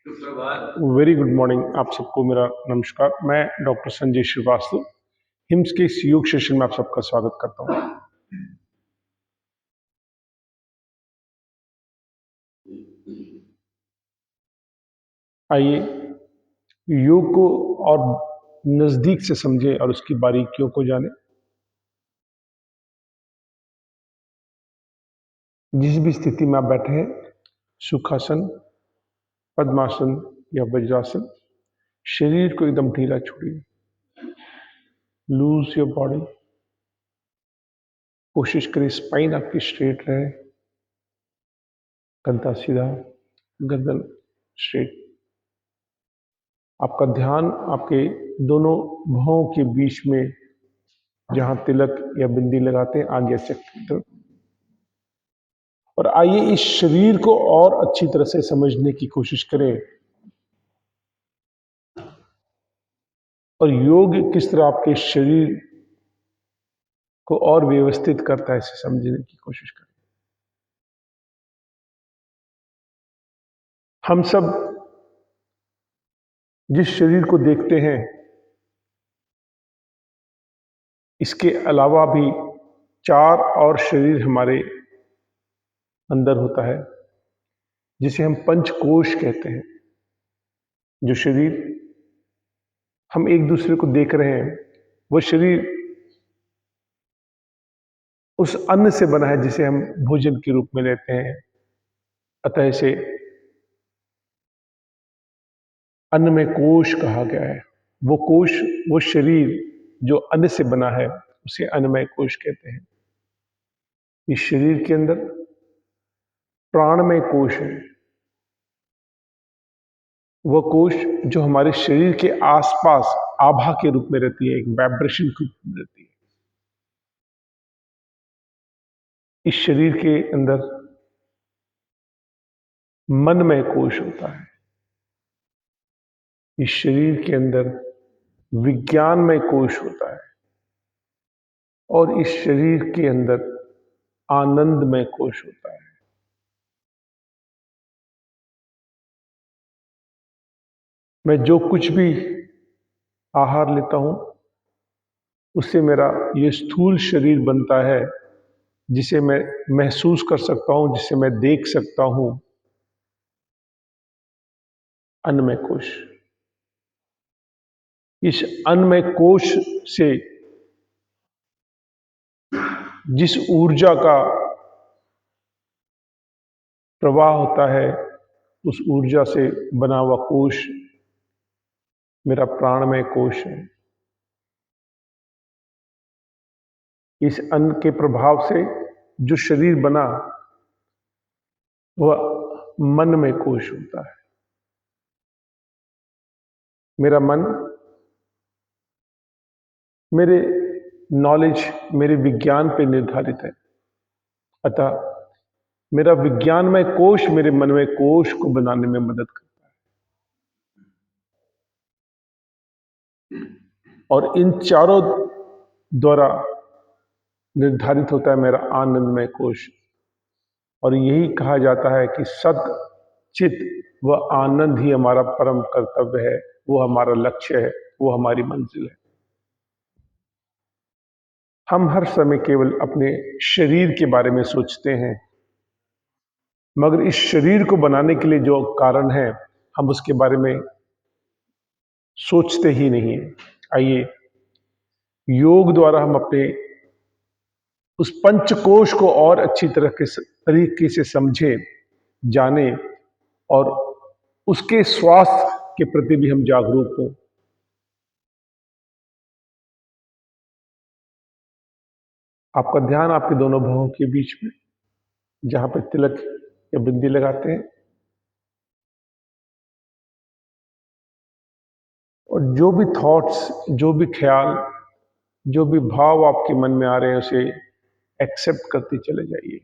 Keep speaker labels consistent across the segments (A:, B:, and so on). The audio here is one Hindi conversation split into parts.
A: सुप्रभात।
B: Very good morning. आप सबको मेरा नमस्कार। मैं डॉक्टर संजय श्रीवास्तव हिम्स के इस योग सेशन में आप सबका स्वागत करता हूँ। आइए योग को और नजदीक से समझें और उसकी बारीकियों को जानें। जिस भी स्थिति में आप बैठे हैं, सुखासन, पद्मासन या वज्रासन, शरीर को एकदम ढीला छोड़िए। Lose your body. कोशिश करिए स्पाइन आपकी स्ट्रेट रहे, कंधा सीधा, गर्दन स्ट्रेट। आपका ध्यान आपके दोनों भौं के बीच में, जहां तिलक या बिंदी लगाते हैं, आगे चक्र की तरफ। और आइए इस शरीर को और अच्छी तरह से समझने की कोशिश करें और योग किस तरह आपके शरीर को और व्यवस्थित करता है, इसे समझने की कोशिश करें। हम सब जिस शरीर को देखते हैं, इसके अलावा भी 4 और शरीर हमारे अंदर होता है, जिसे हम पंचकोश कहते हैं। जो शरीर हम एक दूसरे को देख रहे हैं, वो शरीर उस अन्न से बना है जिसे हम भोजन के रूप में लेते हैं। अतः इसे अन्नमय कोश कहा गया है। वो कोश, वो शरीर जो अन्न से बना है, उसे अन्नमय कोश कहते हैं। इस शरीर के अंदर प्राणमय कोश है। वह कोश जो हमारे शरीर के आसपास आभा के रूप में रहती है, एक वाइब्रेशन के रूप में रहती है। इस शरीर के अंदर मनमय कोश होता है। इस शरीर के अंदर विज्ञानमय कोश होता है और इस शरीर के अंदर आनंदमय कोश होता है। मैं जो कुछ भी आहार लेता हूं, उससे मेरा ये स्थूल शरीर बनता है, जिसे मैं महसूस कर सकता हूं, जिसे मैं देख सकता हूं। अन्नमय कोश। इस अन्नमय कोश से जिस ऊर्जा का प्रवाह होता है, उस ऊर्जा से बना हुआ कोश मेरा प्राणमय कोश है। इस अन्न के प्रभाव से जो शरीर बना, वह मनमय कोश होता है। मेरा मन मेरे नॉलेज, मेरे विज्ञान पे निर्धारित है। अतः मेरा विज्ञानमय कोश मेरे मनमय कोश को बनाने में मदद करता है और इन चारों द्वारा निर्धारित होता है मेरा आनंदमय कोश। और यही कहा जाता है कि सत चित व आनंद ही हमारा परम कर्तव्य है, वो हमारा लक्ष्य है, वो हमारी मंजिल है। हम हर समय केवल अपने शरीर के बारे में सोचते हैं, मगर इस शरीर को बनाने के लिए जो कारण है, हम उसके बारे में सोचते ही नहीं है। आइए योग द्वारा हम अपने उस पंचकोश को और अच्छी तरीके से समझें, जाने और उसके स्वास्थ्य के प्रति भी हम जागरूक हों। आपका ध्यान आपके दोनों भौहों के बीच में, जहां पर तिलक या बिंदी लगाते हैं, और जो भी थॉट्स, जो भी ख्याल, जो भी भाव आपके मन में आ रहे हैं, उसे एक्सेप्ट करते चले जाइए,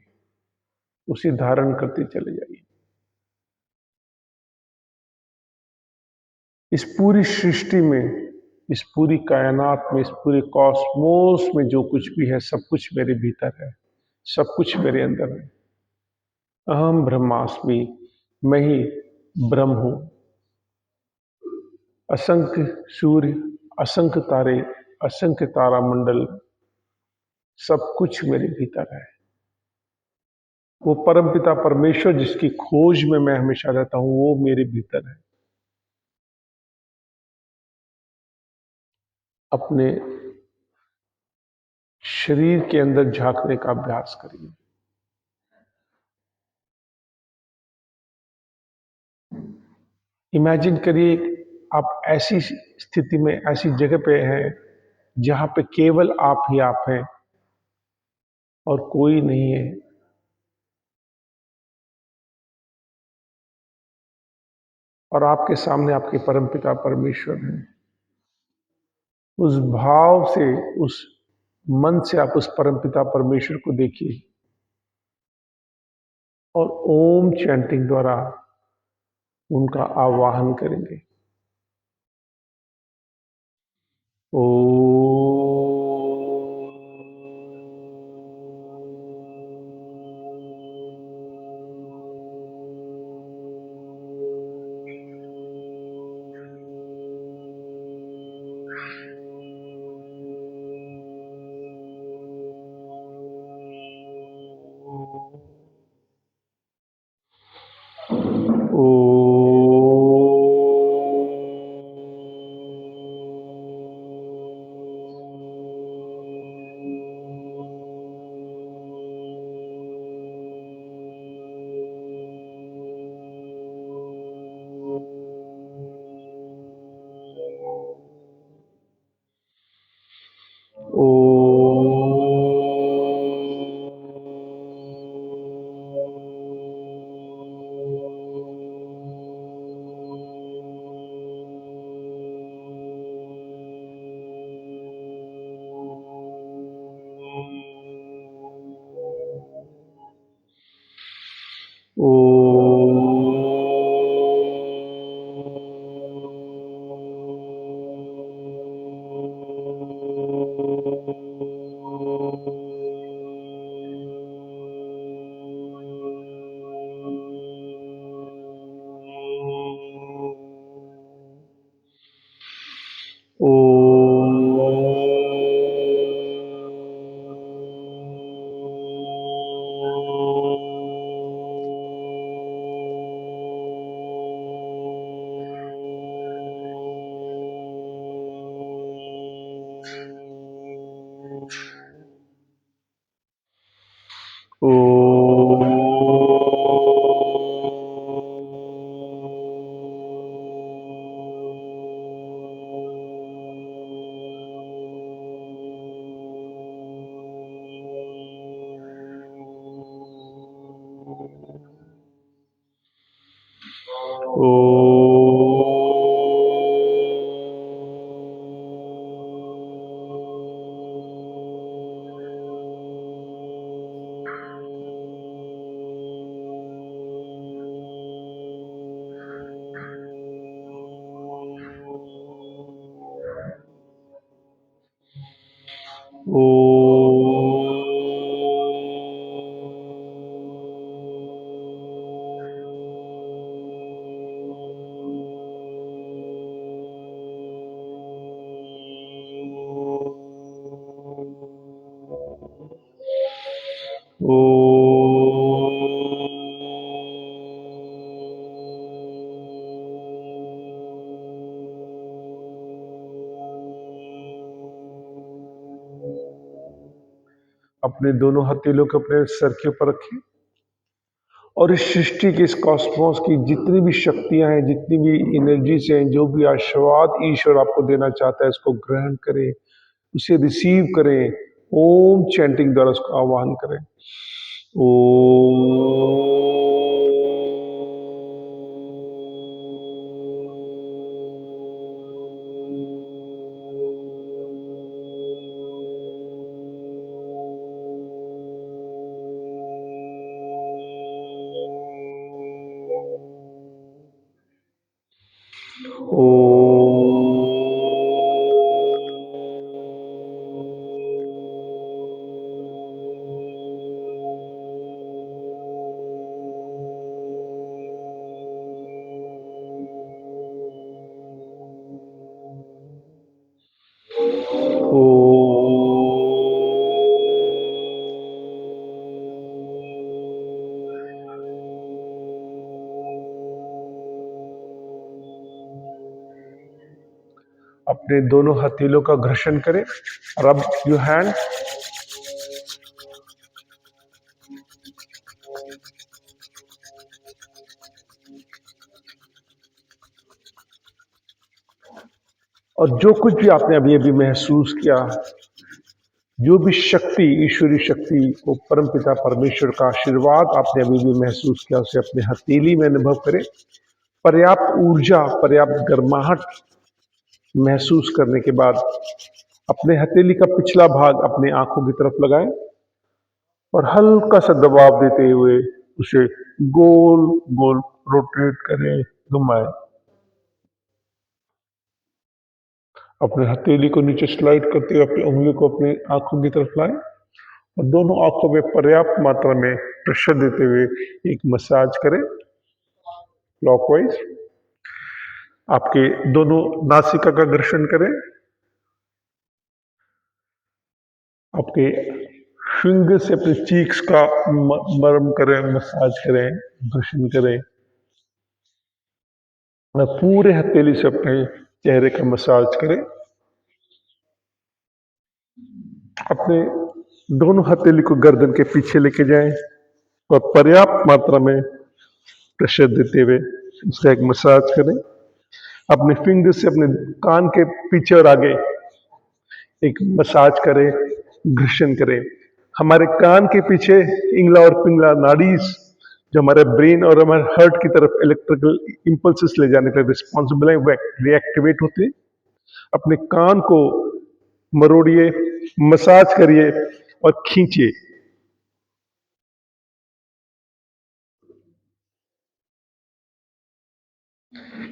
B: उसे धारण करते चले जाइए। इस पूरी सृष्टि में, इस पूरी कायनात में, इस पूरे कॉस्मोस में जो कुछ भी है, सब कुछ मेरे भीतर है, सब कुछ मेरे अंदर है। अहम ब्रह्मास्मि, मैं ही ब्रह्म हूं। असंख्य सूर्य, असंख्य तारे, असंख्य तारामंडल, सब कुछ मेरे भीतर है। वो परमपिता परमेश्वर जिसकी खोज में मैं हमेशा रहता हूं, वो मेरे भीतर है। अपने शरीर के अंदर झांकने का अभ्यास करिए। इमेजिन करिए आप ऐसी स्थिति में, ऐसी जगह पे हैं जहां पे केवल आप ही आप हैं और कोई नहीं है। और आपके सामने आपके परमपिता परमेश्वर हैं। उस भाव से, उस मन से आप उस परमपिता परमेश्वर को देखिए और ओम चैंटिंग द्वारा उनका आवाहन करेंगे। ओ ओ अपने दोनों हथेलों को अपने सर के ऊपर रखिए और इस सृष्टि के, इस कॉस्मोस की जितनी भी शक्तियां हैं, जितनी भी एनर्जीज हैं, जो भी आशीर्वाद ईश्वर आपको देना चाहता है, उसको ग्रहण करें, उसे रिसीव करें। ओम चैंटिंग द्वारा उसका आह्वान करें। अपने दोनों हथेलियों का घर्षण करें। Rub your hand. और जो कुछ भी आपने अभी अभी महसूस किया, जो भी शक्ति, ईश्वरीय शक्ति को, परमपिता परमेश्वर का आशीर्वाद आपने अभी भी महसूस किया, उसे अपने हथेली में अनुभव करें। पर्याप्त ऊर्जा, पर्याप्त गर्माहट महसूस करने के बाद अपने हथेली का पिछला भाग अपने आंखों की तरफ लगाएं और हल्का सा दबाव देते हुए उसे गोल गोल रोटेट करें, घुमाएं। अपने हथेली को नीचे स्लाइड करते हुए अपनी उंगली को अपनी आंखों की तरफ लाएं और दोनों आंखों में पर्याप्त मात्रा में प्रेशर देते हुए एक मसाज करें क्लॉकवाइज। आपके दोनों नासिका का घर्षण करें। आपके फिंगर से अपने चीक्स का मरम करें, मसाज करें, घर्षण करें और पूरे हथेली से अपने चेहरे का मसाज करें। अपने दोनों हथेली को गर्दन के पीछे लेके जाएं और पर्याप्त मात्रा में प्रेशर देते हुए उसका एक मसाज करें। अपने फिंगर से अपने कान के पीछे और आगे एक मसाज करें, घर्षण करें। हमारे कान के पीछे इंगला और पिंगला नाड़ीज जो हमारे ब्रेन और हमारे हार्ट की तरफ इलेक्ट्रिकल इंपल्सेस ले जाने के लिए रिस्पॉन्सिबल है, वह रिएक्टिवेट होते हैं। अपने कान को मरोड़िए, मसाज करिए और खींचिए।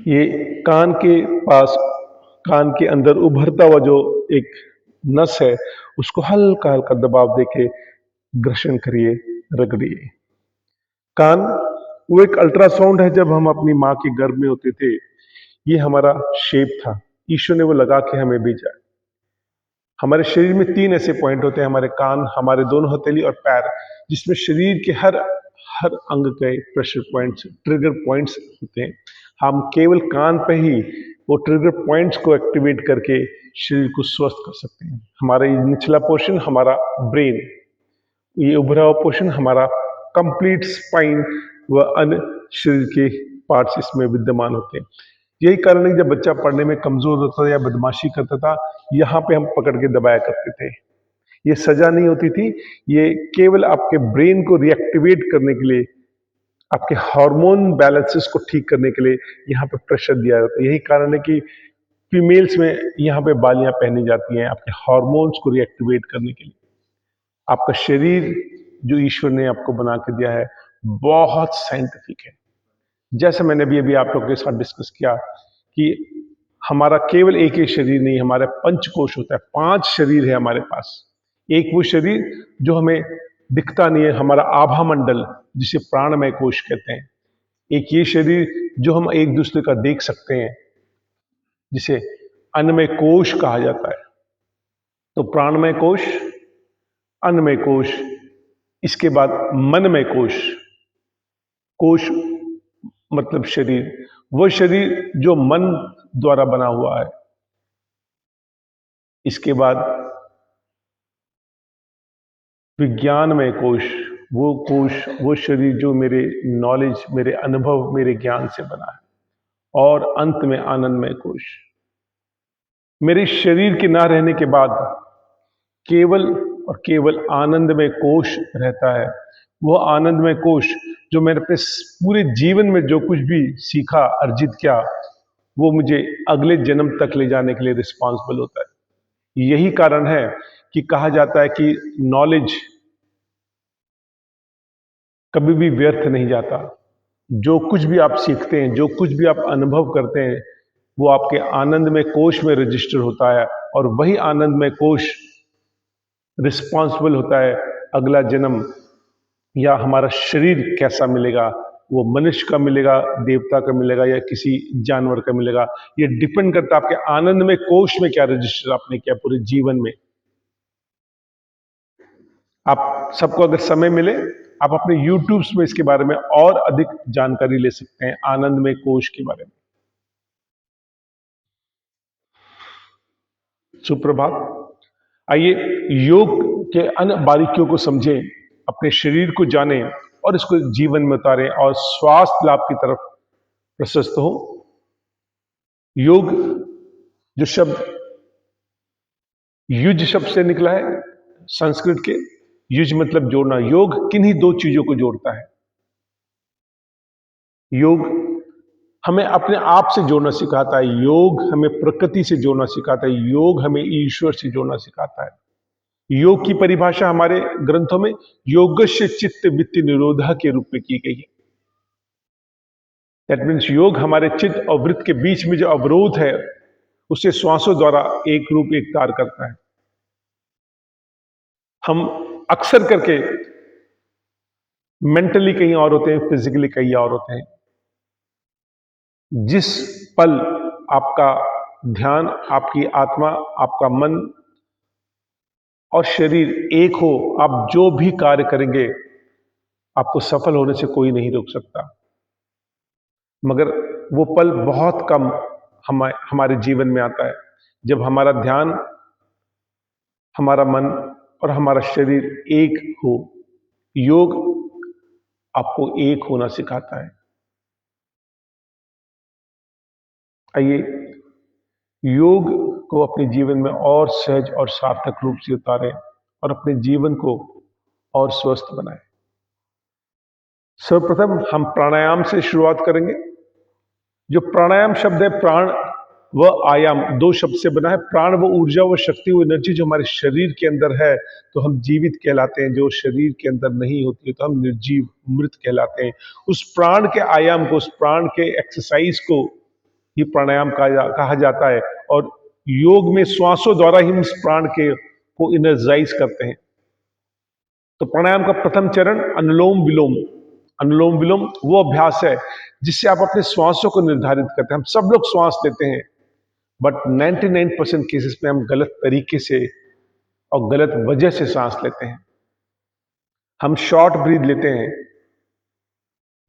B: ये कान के पास, कान के अंदर उभरता हुआ जो एक नस है, उसको हल्का हल्का दबाव देके घर्षण करिए, रगड़िए। कान वो एक अल्ट्रासाउंड है। जब हम अपनी माँ के गर्भ में होते थे, ये हमारा शेप था, ईश्वर ने वो लगा के हमें भेजा। हमारे शरीर में 3 ऐसे पॉइंट होते हैं, हमारे कान, हमारे दोनों हथेली और पैर, जिसमें शरीर के हर हर अंग के प्रेशर पॉइंट्स, ट्रिगर पॉइंट्स होते हैं। हम केवल कान पे ही वो ट्रिगर पॉइंट्स को एक्टिवेट करके शरीर को स्वस्थ कर सकते हैं। हमारा ये निचला पोर्शन हमारा ब्रेन, ये उभरा हुआ पोर्शन हमारा कंप्लीट स्पाइन व अन्य शरीर के पार्ट्स इसमें विद्यमान होते हैं। यही कारण है कि जब बच्चा पढ़ने में कमजोर होता था या बदमाशी करता था, यहाँ पे हम पकड़ के दबाया करते थे। ये सजा नहीं होती थी, ये केवल आपके ब्रेन को रिएक्टिवेट करने के लिए, आपके हार्मोन बैलेंसेस को ठीक करने के लिए यहाँ पे प्रेशर दिया जाता है। यही कारण है कि फीमेल्स में यहाँ पे बालियां पहनी जाती हैं, आपके हार्मोन्स को रिएक्टिवेट करने के लिए। आपका शरीर जो ईश्वर ने आपको बना के दिया है, बहुत साइंटिफिक है। जैसे मैंने अभी अभी आप लोगों के साथ डिस्कस किया कि हमारा केवल एक ही शरीर नहीं, हमारे पंचकोश होता है, 5 शरीर है हमारे पास। एक वो शरीर जो हमें दिखता नहीं है, हमारा आभा मंडल, जिसे प्राणमय कोश कहते हैं। एक ये शरीर जो हम एक दूसरे का देख सकते हैं, जिसे अन्नमय कोश कहा जाता है। तो प्राणमय कोश, अन्नमय कोश, इसके बाद मनमय कोश। कोश मतलब शरीर, वो शरीर जो मन द्वारा बना हुआ है। इसके बाद विज्ञानमय कोश, वो कोश, वो शरीर जो मेरे नॉलेज, मेरे अनुभव, मेरे ज्ञान से बना है। और अंत में आनंदमय कोश। मेरे शरीर के ना रहने के बाद केवल और केवल आनंदमय कोश रहता है। वो आनंदमय कोश जो मैंने अपने पूरे जीवन में जो कुछ भी सीखा, अर्जित किया, वो मुझे अगले जन्म तक ले जाने के लिए रिस्पॉन्सिबल होता है। यही कारण है कि कहा जाता है कि नॉलेज कभी भी व्यर्थ नहीं जाता। जो कुछ भी आप सीखते हैं, जो कुछ भी आप अनुभव करते हैं, वो आपके आनंदमय कोश में रजिस्टर होता है और वही आनंदमय कोश रिस्पॉन्सिबल होता है अगला जन्म या हमारा शरीर कैसा मिलेगा, वो मनुष्य का मिलेगा, देवता का मिलेगा या किसी जानवर का मिलेगा। ये डिपेंड करता है आपके आनंदमय कोश में क्या रजिस्टर आपने किया पूरे जीवन में। आप सबको अगर समय मिले, आप अपने यूट्यूब्स में इसके बारे में और अधिक जानकारी ले सकते हैं, आनंदमय कोश के बारे में। सुप्रभात। आइए योग के अन्य बारीकियों को समझें, अपने शरीर को जानें और इसको जीवन में उतारें और स्वास्थ्य लाभ की तरफ प्रशस्त हो। योग जो शब्द युज शब्द से निकला है, संस्कृत के। युज मतलब जोड़ना। योग किन्हीं दो चीजों को जोड़ता है। योग हमें अपने आप से जोड़ना सिखाता है, योग हमें प्रकृति से जोड़ना सिखाता है, योग हमें ईश्वर से जोड़ना सिखाता है। योग की परिभाषा हमारे ग्रंथों में योगस्य चित्त वृत्ति निरोधा के रूप में की गई है। दैट मीन्स योग हमारे चित्त और वृत्त के बीच में जो अवरोध है उसे श्वासों द्वारा एक रूप एक तार करता है। हम अक्सर करके मेंटली कहीं और होते हैं, फिजिकली कहीं और होते हैं। जिस पल आपका ध्यान, आपकी आत्मा, आपका मन और शरीर एक हो, आप जो भी कार्य करेंगे आपको सफल होने से कोई नहीं रोक सकता। मगर वो पल बहुत कम हमारे जीवन में आता है जब हमारा ध्यान, हमारा मन और हमारा शरीर एक हो। योग आपको एक होना सिखाता है। आइए योग को अपने जीवन में और सहज और सार्थक रूप से उतारें और अपने जीवन को और स्वस्थ बनाएं। सर्वप्रथम हम प्राणायाम से शुरुआत करेंगे। जो प्राणायाम शब्द है, प्राण व आयाम दो शब्द से बना है। प्राण वो ऊर्जा, वो शक्ति, वो एनर्जी जो हमारे शरीर के अंदर है तो हम जीवित कहलाते हैं। जो शरीर के अंदर नहीं होती है तो हम निर्जीव, मृत कहलाते हैं। उस प्राण के आयाम को, उस प्राण के एक्सरसाइज को ही प्राणायाम कहा जाता है। और योग में श्वासों द्वारा ही हम इस प्राण के को इनर्जाइज करते हैं। तो प्राणायाम का प्रथम चरण अनुलोम विलोम। अनुलोम विलोम वो अभ्यास है जिससे आप अपने श्वासों को निर्धारित करते हैं। हम सब लोग श्वास लेते हैं, बट 99% केसेस में हम गलत तरीके से और गलत वजह से सांस लेते हैं। हम शॉर्ट ब्रीथ लेते हैं।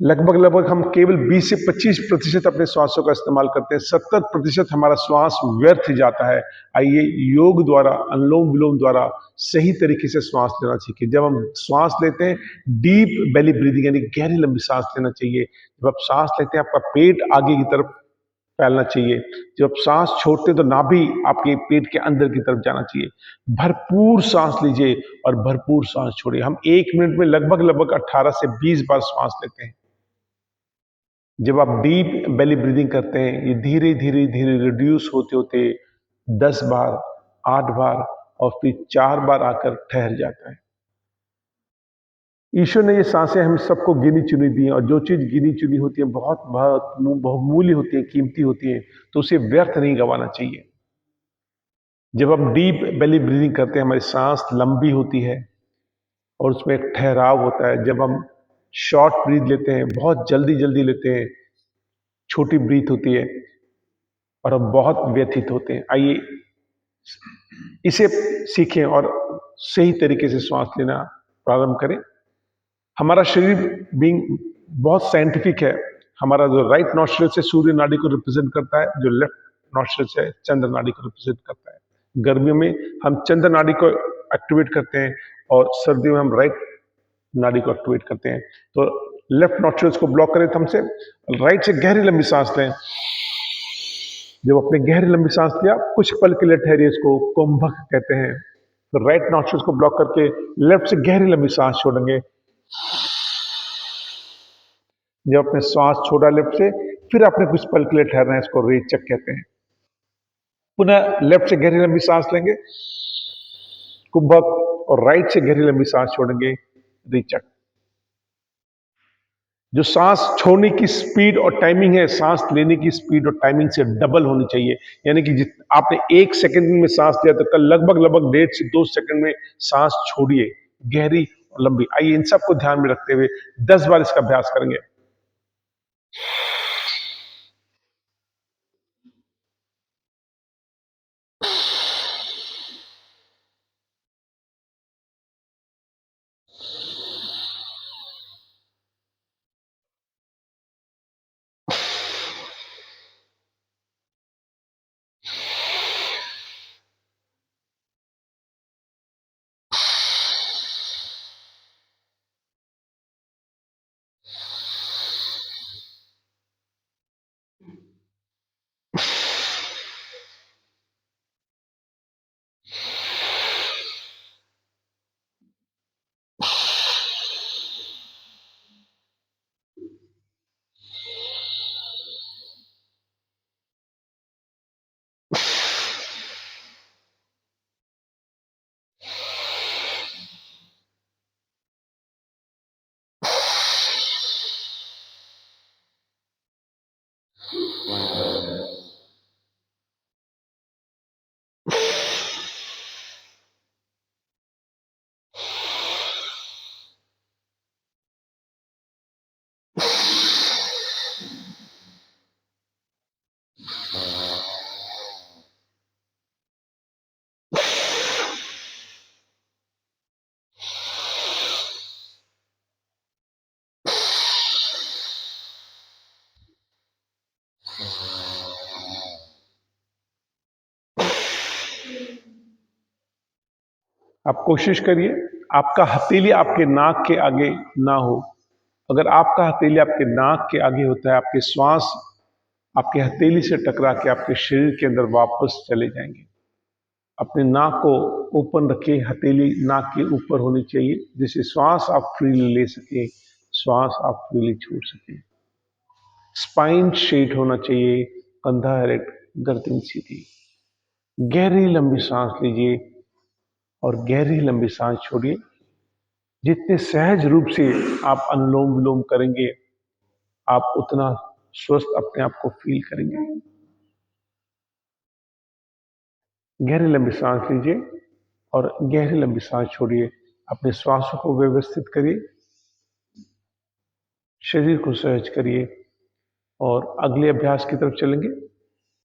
B: लगभग लगभग हम केवल 20 से 25% अपने श्वासों का इस्तेमाल करते हैं। 70% हमारा श्वास व्यर्थ जाता है। आइए योग द्वारा, अनुलोम विलोम द्वारा सही तरीके से श्वास लेना सीखिए। जब हम श्वास लेते हैं, डीप बेली ब्रीदिंग यानी गहरी लंबी सांस लेना चाहिए। जब आप सांस लेते हैं, आपका पेट आगे की तरफ फैलना चाहिए। जब आप सांस छोड़ते हैं तो नाभि आपके पेट के अंदर की तरफ जाना चाहिए। भरपूर सांस लीजिए और भरपूर सांस छोड़िए। हम 1 मिनट में लगभग लगभग 18 से 20 बार सांस लेते हैं। जब आप डीप बेली ब्रीदिंग करते हैं, ये धीरे धीरे धीरे रिड्यूस होते होते 10 बार, 8 बार और फिर 4 बार आकर ठहर जाता है। ईश्वर ने ये सांसें हम सबको गिनी चुनी दी हैं और जो चीज गिनी चुनी होती है बहुत बहुत बहुमूल्य होती है, कीमती होती है, तो उसे व्यर्थ नहीं गंवाना चाहिए। जब हम डीप बेली ब्रीदिंग करते हैं, हमारी सांस लंबी होती है और उसमें एक ठहराव होता है। जब हम शॉर्ट ब्रीथ लेते हैं, बहुत जल्दी जल्दी लेते हैं, छोटी ब्रीथ होती है और हम बहुत व्यथित होते हैं। आइए इसे सीखें और सही तरीके से श्वास लेना प्रारंभ करें। हमारा शरीर बीइंग बहुत साइंटिफिक है। हमारा जो राइट नॉस्ट्रल से सूर्य नाड़ी को रिप्रेजेंट करता है, जो लेफ्ट नॉस्ट्रल से चंद्र नाड़ी को रिप्रेजेंट करता है। गर्मियों में हम चंद्र नाड़ी को एक्टिवेट करते हैं और सर्दियों में हम राइट नाड़ी को एक्टिवेट करते हैं। तो लेफ्ट नॉस्ट्रल्स को ब्लॉक करें, हमसे राइट से गहरी लंबी सांस लें। जब अपने गहरी लंबी सांस लिया, कुछ पल के लिए ठहरिए, इसको कुंभक कहते हैं। तो राइट नॉस्ट्रल्स को ब्लॉक करके लेफ्ट से गहरी लंबी सांस छोड़ेंगे। जब अपने श्वास छोड़ा लेफ्ट से, फिर आपने कुछ पल के लिए ठहरना है, इसको रेचक कहते हैं। पुनः लेफ्ट से गहरी लंबी सांस लेंगे, कुंभक, और राइट से गहरी लंबी सांस छोड़ेंगे, रेचक। जो सांस छोड़ने की स्पीड और टाइमिंग है, सांस लेने की स्पीड और टाइमिंग से डबल होनी चाहिए। यानी कि आपने 1 सेकंड में सांस लिया तो कल लगभग लगभग 1.5 से 2 सेकंड में सांस छोड़िए, गहरी और लंबी। आइए इन सबको ध्यान में रखते हुए 10 बार इसका अभ्यास करेंगे। आप कोशिश करिए आपका हथेली आपके नाक के आगे ना हो। अगर आपका हथेली आपके नाक के आगे होता है, आपके श्वास आपके हथेली से टकरा के आपके शरीर के अंदर वापस चले जाएंगे। अपने नाक को ओपन रखिए, हथेली नाक के ऊपर होनी चाहिए, जिससे श्वास आप फ्रीली ले सके, श्वास आप फ्रीली छोड़ सके। स्पाइन स्ट्रेट होना चाहिए, कंधा एरेक्ट, गर्दन सीधी। गहरी लंबी सांस लीजिए और गहरी लंबी सांस छोड़िए। जितने सहज रूप से आप अनुलोम विलोम करेंगे, आप उतना स्वस्थ अपने आप को फील करेंगे। गहरी लंबी सांस लीजिए और गहरी लंबी सांस छोड़िए। अपने श्वासों को व्यवस्थित करिए, शरीर को सहज करिए और अगले अभ्यास की तरफ चलेंगे।